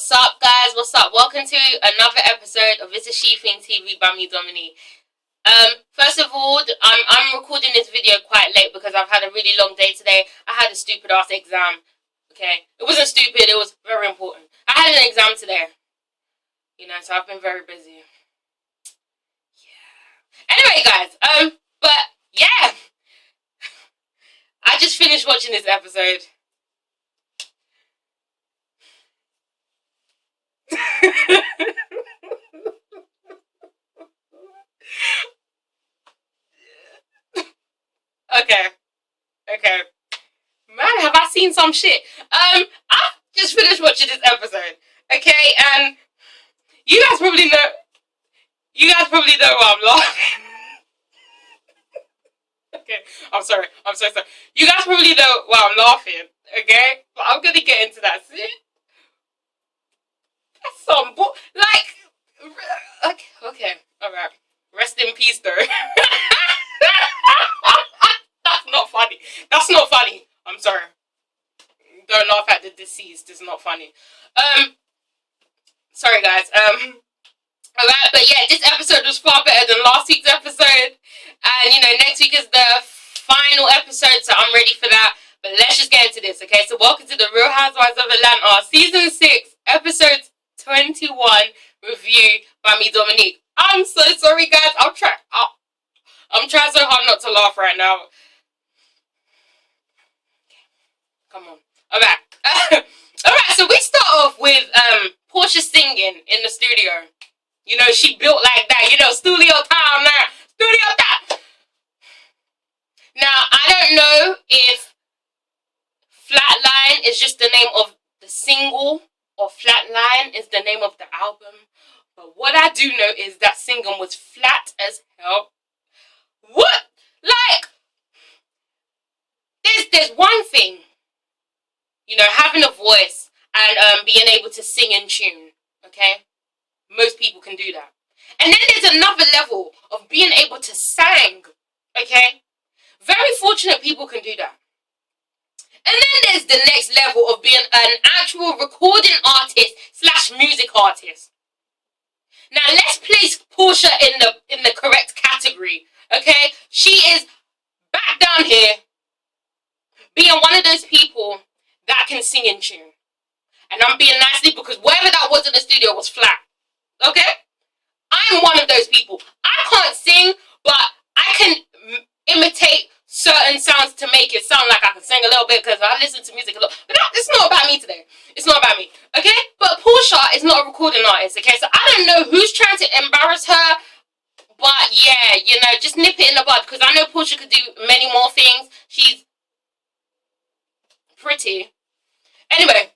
What's up, guys? What's up? Welcome to another episode of ItsASheThIngTV by me, Dominique. First of all, I'm recording this video quite late because I've had a really long day today. I had a stupid ass exam. Okay, it wasn't stupid. It was very important. I had an exam today. You know, so I've been very busy. Yeah. Anyway, guys. But yeah, I just finished watching this episode. Okay. Man, have I seen some shit? I just finished watching this episode. Okay, and you guys probably know why I'm laughing. Okay, I'm sorry. I'm so sorry. You guys probably know why I'm laughing. Okay, but I'm gonna get into that. See? That's some okay, alright. Rest in peace, though. That's not funny. I'm sorry. Don't laugh at the deceased. It's not funny. Sorry, guys. Alright, but yeah, this episode was far better than last week's episode. And, you know, next week is the final episode, so I'm ready for that. But let's just get into this, okay? So welcome to the Real Housewives of Atlanta, Season 6, Episode 21, review by me, Dominique. I'm so sorry, guys. I'm trying so hard not to laugh right now. Come on. Alright. Alright, so we start off with Portia singing in the studio. You know, she built like that. You know, studio time now. Studio time. Now, I don't know if Flatline is just the name of the single or Flatline is the name of the album. But what I do know is that singing was flat as hell. What? Like, there's one thing. You know, having a voice and being able to sing in tune, okay? Most people can do that. And then there's another level of being able to sing, okay? Very fortunate people can do that. And then there's the next level of being an actual recording artist / music artist. Now let's place Portia in the correct category, okay? She is back down here being one of those people that can sing in tune. And I'm being nicely because whatever that was in the studio was flat. Okay? I'm one of those people. I can't sing, but I can imitate certain sounds to make it sound like I can sing a little bit because I listen to music a lot. But it's not about me today. It's not about me. Okay? But Portia is not a recording artist. Okay? So I don't know who's trying to embarrass her. But yeah, you know, just nip it in the bud because I know Portia could do many more things. She's pretty. Anyway,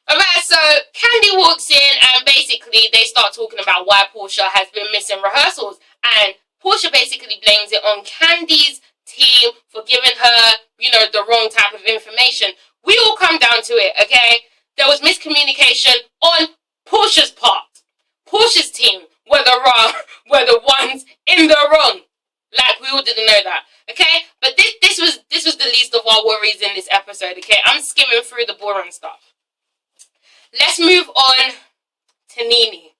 alright, so Candy walks in and basically they start talking about why Portia has been missing rehearsals. And Portia basically blames it on Candy's team for giving her, you know, the wrong type of information. We all come down to it, okay? There was miscommunication on Portia's part. Portia's team were the ones in the wrong. Like, we all didn't know that. Okay, but this was the least of our worries in this episode. Okay, I'm skimming through the boring stuff. Let's move on to Nene.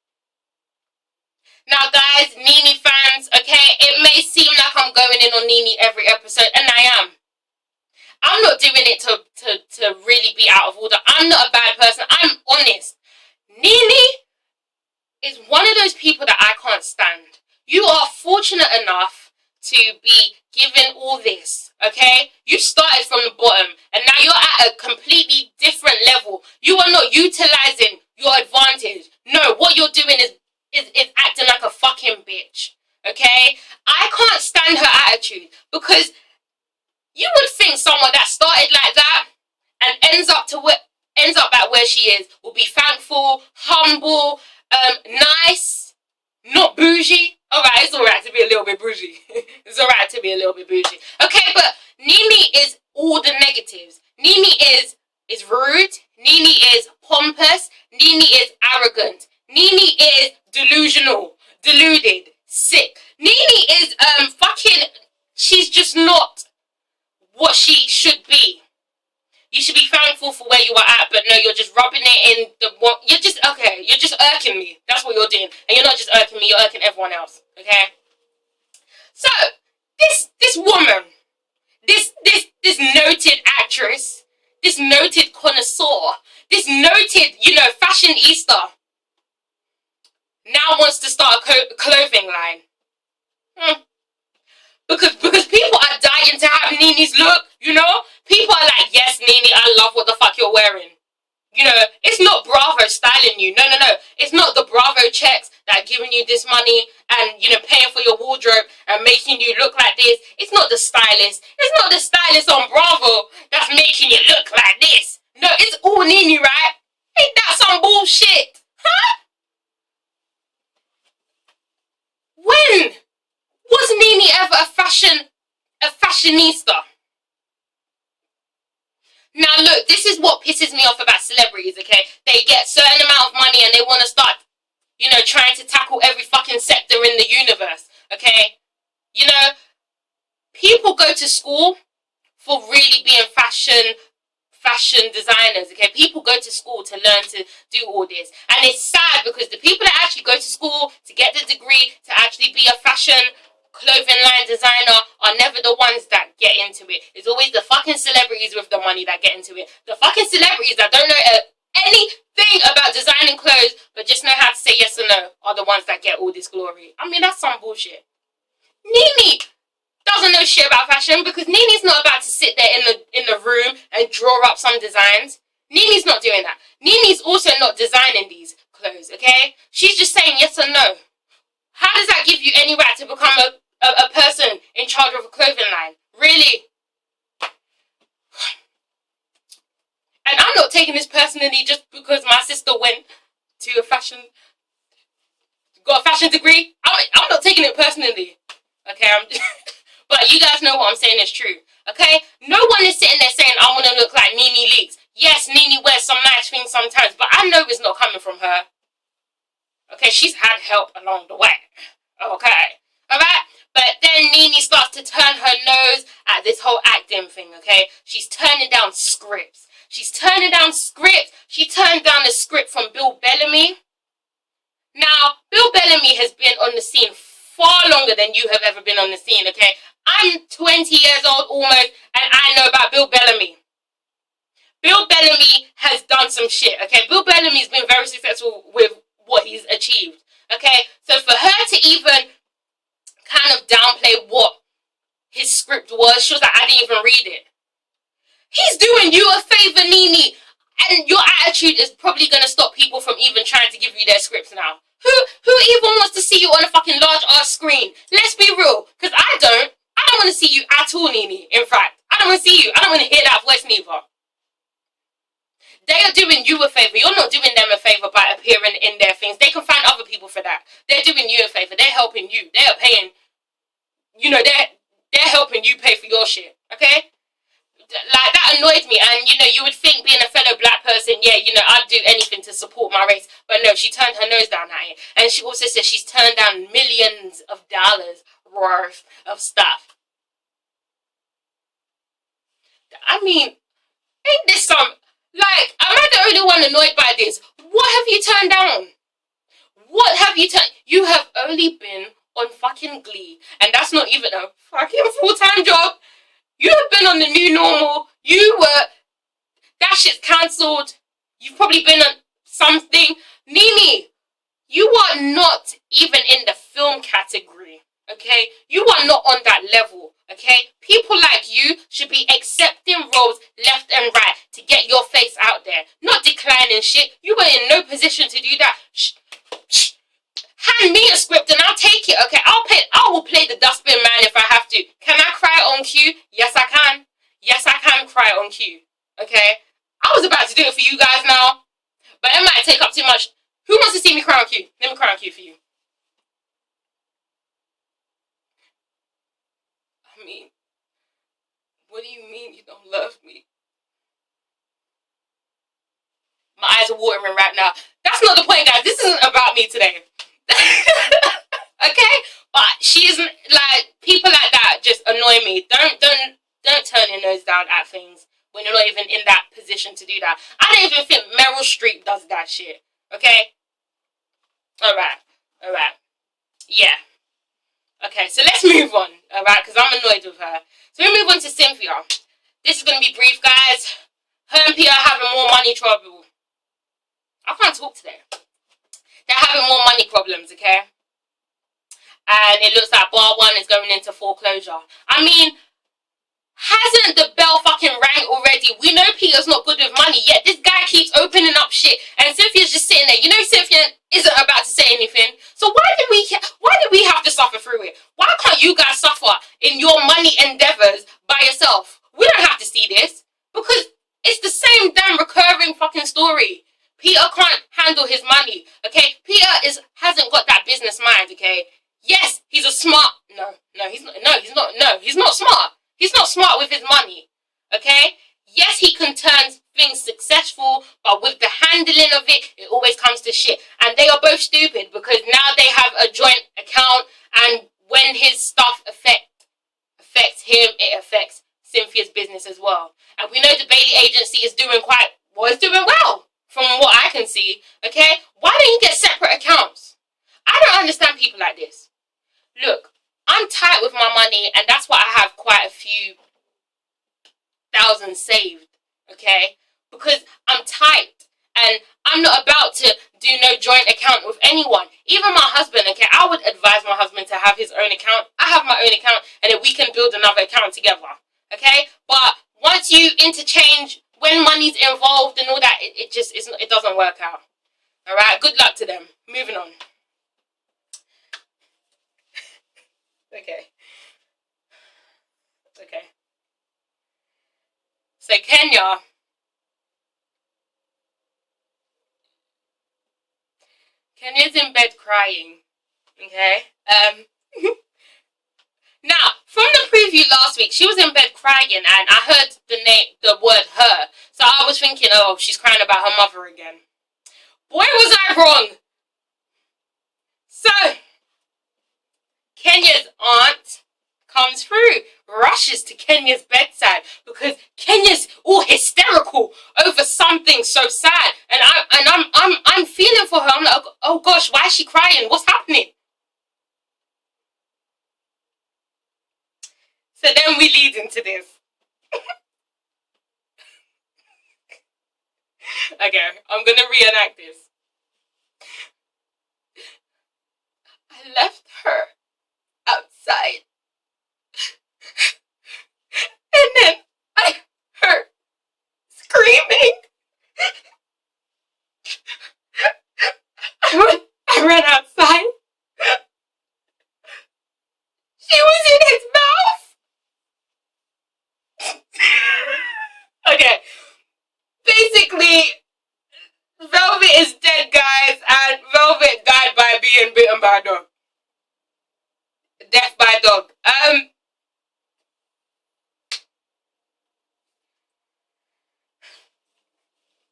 Now, guys, Nene fans, okay, it may seem like I'm going in on Nene every episode, and I am. I'm not doing it to really be out of order. I'm not a bad person. I'm honest. Nene is one of those people that I can't stand. You are fortunate enough to be given all this, okay? You started from the bottom and now you're at a completely different level. You are not utilizing your advantage. No, what you're doing is acting like a fucking bitch, okay? I can't stand her attitude because you would think someone that started like that and ends up at where she is will be thankful, humble, nice, not bougie. Alright, it's alright to be a little bit bougie. It's alright to be a little bit bougie. Okay, but Nene is all the negatives. Nene is rude. Nene is pompous. Nene is arrogant. Nene is delusional, deluded, sick. Nene is she's just not what she should be. You should be thankful for where you are at, but no, you're just rubbing it in the one. You're just okay. You're just irking me. That's what you're doing, and you're not just irking me. You're irking everyone else. Okay. So this woman, this noted actress, this noted connoisseur, this noted fashionista, now wants to start a clothing line. Because people are dying to have Nini's look, People are like, yes, Nini, I love what the fuck you're wearing. It's not Bravo styling you. No. It's not the Bravo checks that are giving you this money and, paying for your wardrobe and making you look like this. It's not the stylist. It's not the stylist on Bravo that's making you look like this. No, it's all Nini, right? Ain't that some bullshit? Huh? When was Nini ever a fashionista? Now look, this is what pisses me off about celebrities, okay? They get a certain amount of money and they want to start, trying to tackle every fucking sector in the universe, okay? People go to school for really being fashion designers, okay? People go to school to learn to do all this. And it's sad because the people that actually go to school to get the degree to actually be a fashion clothing line designer are never the ones that get into it. It's always the fucking celebrities with the money that get into it. The fucking celebrities that don't know anything about designing clothes but just know how to say yes or no are the ones that get all this glory. I mean, that's some bullshit. Nini doesn't know shit about fashion because Nini's not about to sit there in the room and draw up some designs. Nini's not doing that. Nini's also not designing these clothes, okay? She's just saying yes or no. How does that give you any right to become a person in charge of a clothing line? Really? And I'm not taking this personally just because my sister went to got a fashion degree. I'm not taking it personally. Okay, but you guys know what I'm saying is true. Okay? No one is sitting there saying, I want to look like Nini Leakes. Yes, Nini wears some nice things sometimes, but I know it's not coming from her. Okay, she's had help along the way. Okay. Alright? But then Nini starts to turn her nose at this whole acting thing, okay? She's turning down scripts. She turned down the script from Bill Bellamy. Now, Bill Bellamy has been on the scene far longer than you have ever been on the scene, okay? I'm 20 years old almost, and I know about Bill Bellamy. Bill Bellamy has done some shit, okay? Bill Bellamy's been very successful with what he's achieved, okay? So for her to even kind of downplay what his script was, she was like, I didn't even read it. He's doing you a favor, Nini, and your attitude is probably going to stop people from even trying to give you their scripts now. Who even wants to see you on a fucking large ass screen? Let's be real, because I don't want to see you at all, Nini. In fact, I don't want to see you. I don't want to hear that voice neither. They are doing you a favor. You're not doing them a favor by appearing in their things. They can find other people for that. They're doing you a favor. They're helping you. They're paying, they're helping you pay for your shit. Okay? Like, that annoyed me. And, you would think being a fellow black person, yeah, I'd do anything to support my race. But no, she turned her nose down at it. And she also said she's turned down millions of dollars worth of stuff. I mean, ain't this some... Like, am I the only one annoyed by this? What have you turned down? What have you turned... You have only been on fucking Glee. And that's not even a fucking full-time job. You have been on the new normal. That shit's cancelled. You've probably been on something. Nini, you are not even in the film category. Okay? You are not on that level. Okay? People like you should be accepting roles left and right to get your face out there. Not declining shit. You were in no position to do that. Shh. Hand me a script and I'll take it, okay? I will play the dustbin man if I have to. Can I cry on cue? Yes, I can. Yes, I can cry on cue. Okay? I was about to do it for you guys now. But it might take up too much. Who wants to see me cry on cue? Let me cry on cue for you. I mean, what do you mean you don't love me? My eyes are watering right now. That's not the point, guys. This isn't about me today. Okay? But she isn't, like, people like that just annoy me. Don't turn your nose down at things when you're not even in that position to do that. I don't even think Meryl Streep does that shit. Okay? Alright. Yeah. Okay, so let's move on. Alright, because I'm annoyed with her. So we move on to Cynthia. This is going to be brief, guys. Her and Pia are having more money trouble. I can't talk today. They're having more money problems, okay? And it looks like Bar 1 is going into foreclosure. I mean, hasn't the bell fucking rang already? We know Peter's not good with money, yet this guy keeps opening up shit. And Cynthia's just sitting there. You know Cynthia isn't about to say anything. So why did we have to suffer through it? Why can't you guys suffer in your money endeavors by yourself? We don't have to see this. Because it's the same damn recurring fucking story. Peter can't handle his money, okay? Peter hasn't got that business mind, okay? Yes, he's a smart... he's not smart. He's not smart with his money, okay? Yes, he can turn things successful, but with the handling of it, it always comes to shit. And they are both stupid because now they have a joint account, and when his stuff affects him, it affects Cynthia's business as well. And we know the Bailey agency is doing well, from what I can see, okay? Why don't you get separate accounts? I don't understand people like this. Look, I'm tight with my money, and that's why I have quite a few thousand saved, okay? Because I'm tight, and I'm not about to do no joint account with anyone. Even my husband, okay? I would advise my husband to have his own account. I have my own account, and then we can build another account together, okay? But once you interchange, when money's involved and all that, it doesn't work out. All right? Good luck to them. Moving on. Okay. So Kenya's in bed crying. Okay. Now, from the preview last week, she was in bed crying, and I heard the word her. So I was thinking, oh, she's crying about her mother again. Boy, was I wrong. So, Kenya's aunt comes through, rushes to Kenya's bedside because Kenya's all hysterical over something so sad, and I'm feeling for her. I'm like, oh gosh, why is she crying? What's happening? So then we lead into this. Okay, I'm gonna reenact this. I left her outside, and then I heard screaming. I ran outside. She was in his mouth. Okay, basically, Velvet is dead, guys, and Velvet died by being bitten by a dog. Death by dog.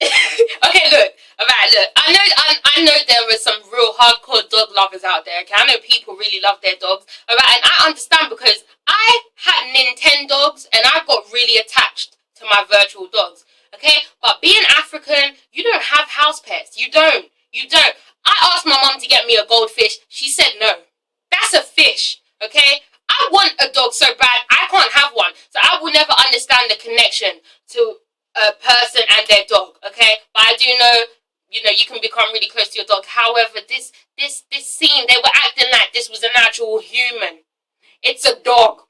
Okay, look. Alright, look. I know there are some real hardcore dog lovers out there. Okay, I know people really love their dogs. Alright, and I understand because I had Nintendogs and I got really attached to my virtual dogs. Okay, but being African, you don't have house pets. You don't. I asked my mom to get me a goldfish. She said no. That's a fish. Okay, I want a dog so bad. I can't have one. So I will never understand the connection to a person and their dog. Okay, but I do know, you can become really close to your dog. However, this scene, they were acting like this was an actual human. It's a dog.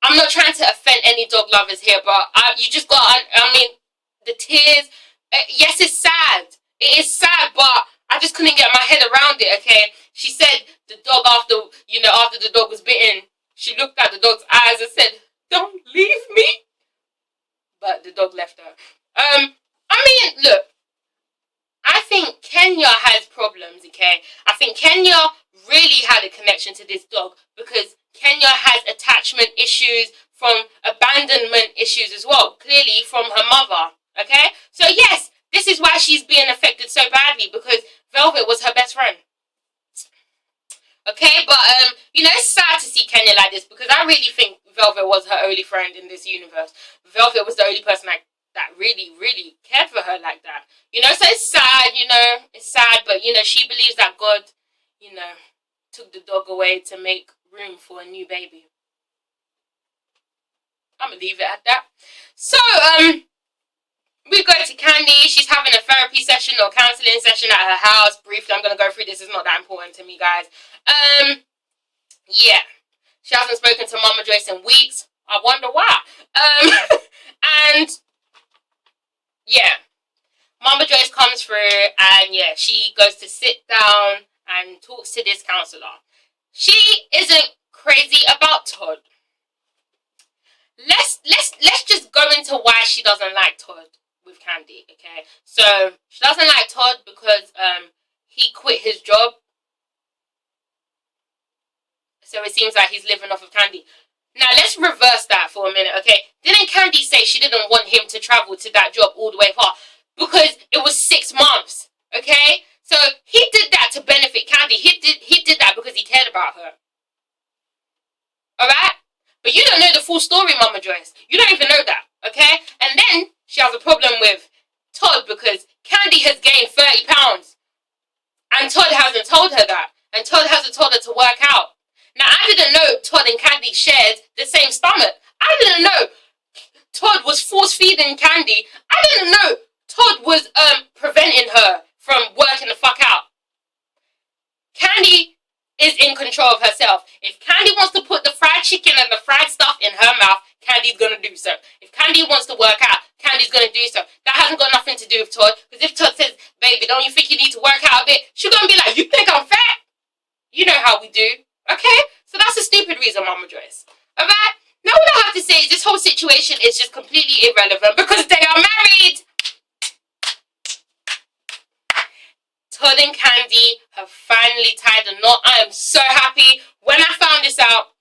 I'm not trying to offend any dog lovers here, but you just got, the tears. Yes, it's sad. It is sad, but I just couldn't get my head around it, okay? She said the dog after the dog was bitten, she looked at the dog's eyes and said, "Don't leave me." But the dog left her. Look, I think Kenya has problems, okay? I think Kenya really had a connection to this dog because Kenya has attachment issues from abandonment issues as well, clearly from her mother, okay? So yes, this is why she's being affected so badly because Velvet was her best friend. Okay, but it's sad to see Kenya like this because I really think Velvet was her only friend in this universe. Velvet was the only person that really, really cared for her like that. You know, so it's sad, you know, it's sad, but, you know, she believes that God, you know, took the dog away to make room for a new baby. I'm gonna leave it at that. So, we go to Candy. She's having a therapy session or counseling session at her house. Briefly, I'm gonna go through this. It's not that important to me, guys. Yeah. She hasn't spoken to Mama Joyce in weeks. I wonder why. And yeah, Mama Joyce comes through, and yeah, she goes to sit down and talks to this counselor. She isn't crazy about Todd. Let's just go into why she doesn't like Todd with Candy, okay? So she doesn't like Todd because he quit his job. So it seems like he's living off of Candy. Now let's reverse that for a minute, okay? Didn't Candy say she didn't want him to travel to that job all the way far? Because it was 6 months, okay? So he did that to benefit Candy. He did that because he cared about her. Alright? But you don't know the full story, Mama Joyce. You don't even know that, okay? And then she has a problem with Todd because Candy has gained 30 pounds. And Todd hasn't told her that. And Todd hasn't told her to work out. Now, I didn't know Todd and Candy shared the same stomach. I didn't know Todd was force-feeding Candy. I didn't know Todd was preventing her from working the fuck out. Candy is in control of herself. If Candy wants to put the fried chicken and the fried stuff in her mouth, Candy's gonna do so. If Candy wants to work out, Candy's gonna do so. That hasn't got nothing to do with Todd. Because if Todd says, baby, don't you think you need to work out a bit? She's gonna be like, you think I'm fat? You know how we do. Okay? So that's a stupid reason, Mama Joyce. Alright? Now what I have to say is this whole situation is just completely irrelevant because they are married. Todd and Candy have finally tied a knot. I am so happy. When I found this out,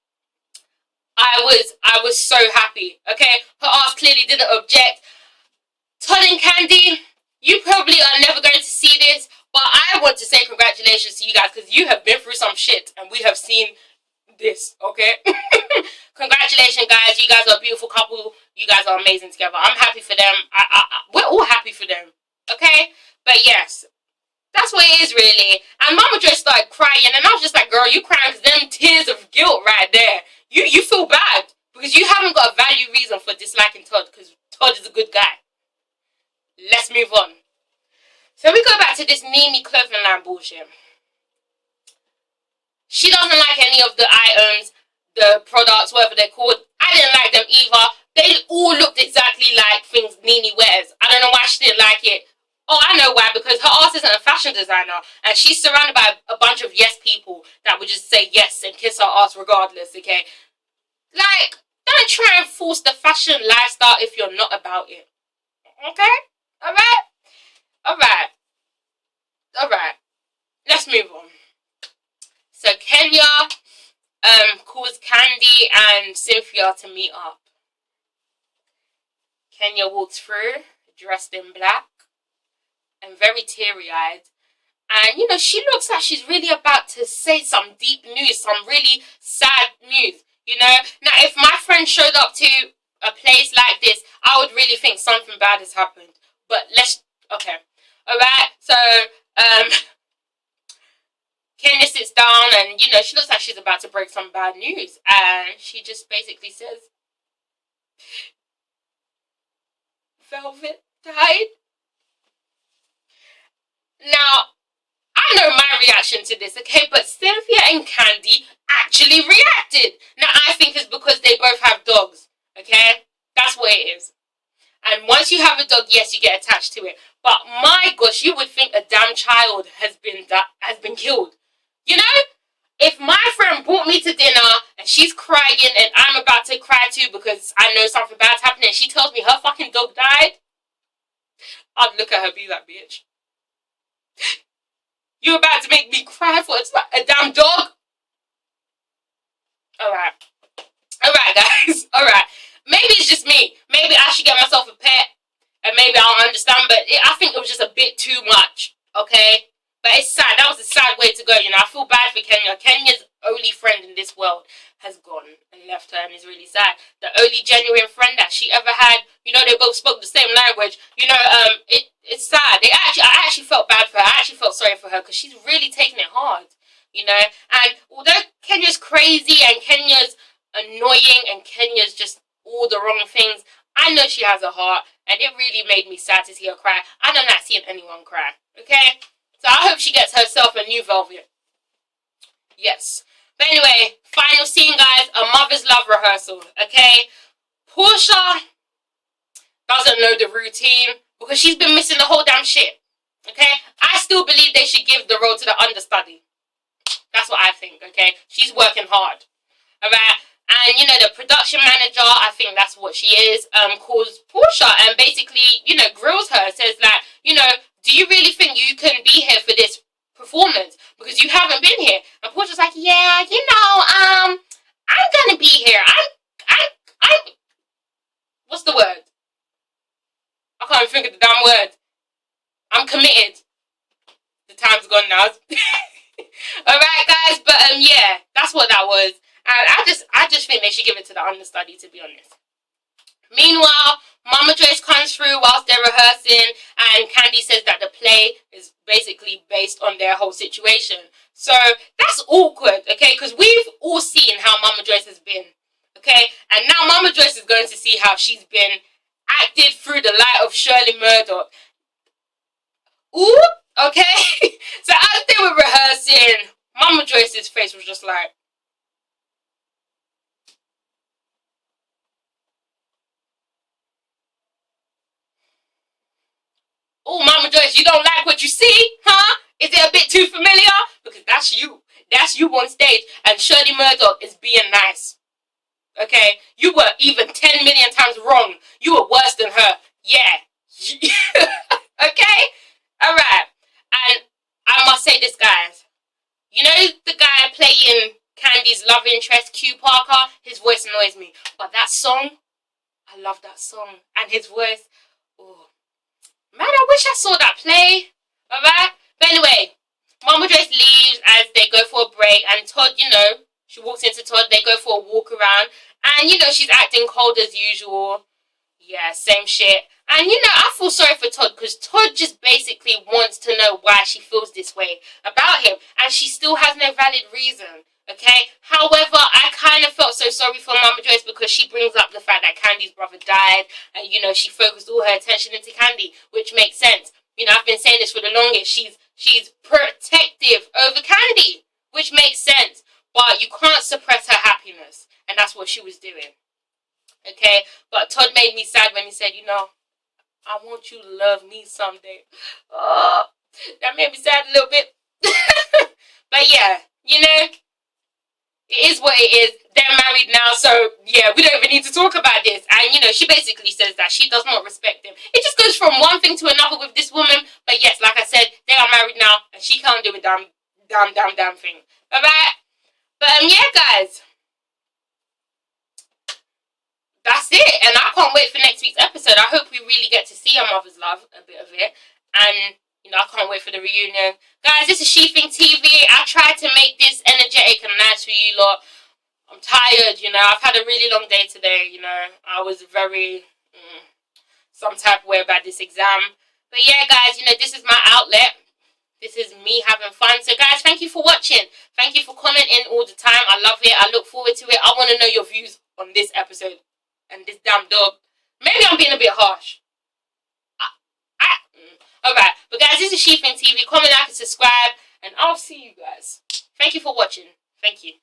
I was so happy. Okay? Her ass clearly didn't object. Todd and Candy, you probably are never going to see this, but I want to say congratulations to you guys because you have been through some shit and we have seen this, okay? Congratulations, guys. You guys are a beautiful couple. You guys are amazing together. I'm happy for them. We're all happy for them, okay? But yes, that's what it is, really. And Mama just started crying, and I was just like, girl, you crying because them tears of guilt right there. You feel bad because you haven't got a valid reason for disliking Todd because Todd is a good guy. Let's move on. So we go back to this Nene clothing line bullshit. She doesn't like any of the items, the products, whatever they're called. I didn't like them either. They all looked exactly like things Nene wears. I don't know why she didn't like it. Oh, I know why, because her ass isn't a fashion designer. And she's surrounded by a bunch of yes people that would just say yes and kiss her ass regardless, okay? Like, don't try and force the fashion lifestyle if you're not about it. Okay? Alright? Alright. Alright. Let's move on. So Kenya calls Candy and Cynthia to meet up. Kenya walks through, dressed in black and very teary-eyed. And, you know, she looks like she's really about to say some deep news, some really sad news, you know. Now, if my friend showed up to a place like this, I would really think something bad has happened. But okay. Alright, so, Kenya sits down and, you know, she looks like she's about to break some bad news. And she just basically says, Velvet died. Now, I know my reaction to this, okay? But Cynthia and Candy actually reacted. Now, I think it's because they both have dogs, okay? That's what it is. And once you have a dog, yes, you get attached to it. But my gosh, you would think a damn child has been killed. You know? If my friend brought me to dinner and she's crying and I'm about to cry too because I know something bad's happening and she tells me her fucking dog died, I'd look at her and be like, bitch, you're about to make me cry for a damn dog? Alright. Alright, guys. Alright. Maybe it's just me. Maybe I should get myself a pet and maybe I'll understand, but I think it was just a bit too much, okay? But it's sad. That was a sad way to go, you know. I feel bad for Kenya. Kenya's only friend in this world has gone and left her, and is really sad. The only genuine friend that she ever had, you know, they both spoke the same language. You know, it's sad. I actually felt bad for her. I actually felt sorry for her because she's really taking it hard. You know, and although Kenya's crazy and Kenya's annoying and Kenya's just all the wrong things, I know she has a heart, and it really made me sad to see her cry. I don't like seeing anyone cry. Okay, so I hope she gets herself a new Velvet. Yes. But anyway, final scene, guys, a mother's love rehearsal, okay? Portia doesn't know the routine because she's been missing the whole damn shit, okay? I still believe they should give the role to the understudy. That's what I think, okay? She's working hard, alright? And, you know, the production manager, I think that's what she is, calls Portia and basically, you know, grills her, says like, you know, do you really think you can be here for this performance because you haven't been here? And Portia's like, yeah, you know, I'm gonna be here. I'm what's the word? I can't even think of the damn word. I'm committed. The time's gone now. Alright, guys, but yeah, that's what that was. And I just think they should give it to the understudy, to be honest. Meanwhile, Mama Joyce comes through whilst they're rehearsing, and Candy says that the play is basically based on their whole situation. So that's awkward, okay? Because we've all seen how Mama Joyce has been, okay? And now Mama Joyce is going to see how she's been acted through the light of Shirley Murdoch. Ooh, okay? So as they were rehearsing, Mama Joyce's face was just like, oh, Mama Joyce, you don't like what you see, huh? Is it a bit too familiar? Because that's you. That's you on stage. And Shirley Murdoch is being nice. Okay? You were even 10 million times wrong. You were worse than her. Yeah. Okay? Alright. And I must say this, guys. You know the guy playing Candy's love interest, Q Parker? His voice annoys me. But that song, I love that song. And his voice, oh. Man, I wish I saw that play. Alright? But anyway, Mama Joyce leaves as they go for a break. And Todd, you know, she walks into Todd. They go for a walk around. And, you know, she's acting cold as usual. Yeah, same shit. And, you know, I feel sorry for Todd because Todd just basically wants to know why she feels this way about him. And she still has no valid reason. Okay? However, I kind of felt so sorry for Mama Joyce because she brings up the fact that Candy's brother died. And, you know, she focused all her attention into Candy, which makes sense. You know, I've been saying this for the longest. She's protective over Candy, which makes sense. But you can't suppress her happiness. And that's what she was doing. Okay? But Todd made me sad when he said, you know, I want you to love me someday. Oh, that made me sad a little bit. But yeah, you know, it is what it is. They're married now, so yeah, we don't even need to talk about this. And you know, she basically says that she does not respect him. It just goes from one thing to another with this woman. But yes, like I said, they are married now, and she can't do a damn thing. Alright? But yeah, guys. That's it, and I can't wait for next week's episode. I hope we really get to see our mother's love, a bit of it, and, you know, I can't wait for the reunion. Guys, this is ItsASheThIngTV. I tried to make this energetic and nice for you lot. I'm tired, you know, I've had a really long day today, you know. I was very, some type of way about this exam. But yeah, guys, you know, this is my outlet. This is me having fun. So, guys, thank you for watching. Thank you for commenting all the time. I love it. I look forward to it. I want to know your views on this episode. And this damn dog. Maybe I'm being a bit harsh. Alright. But guys, this is ItsASheThIngTV. Comment, like, and subscribe. And I'll see you guys. Thank you for watching. Thank you.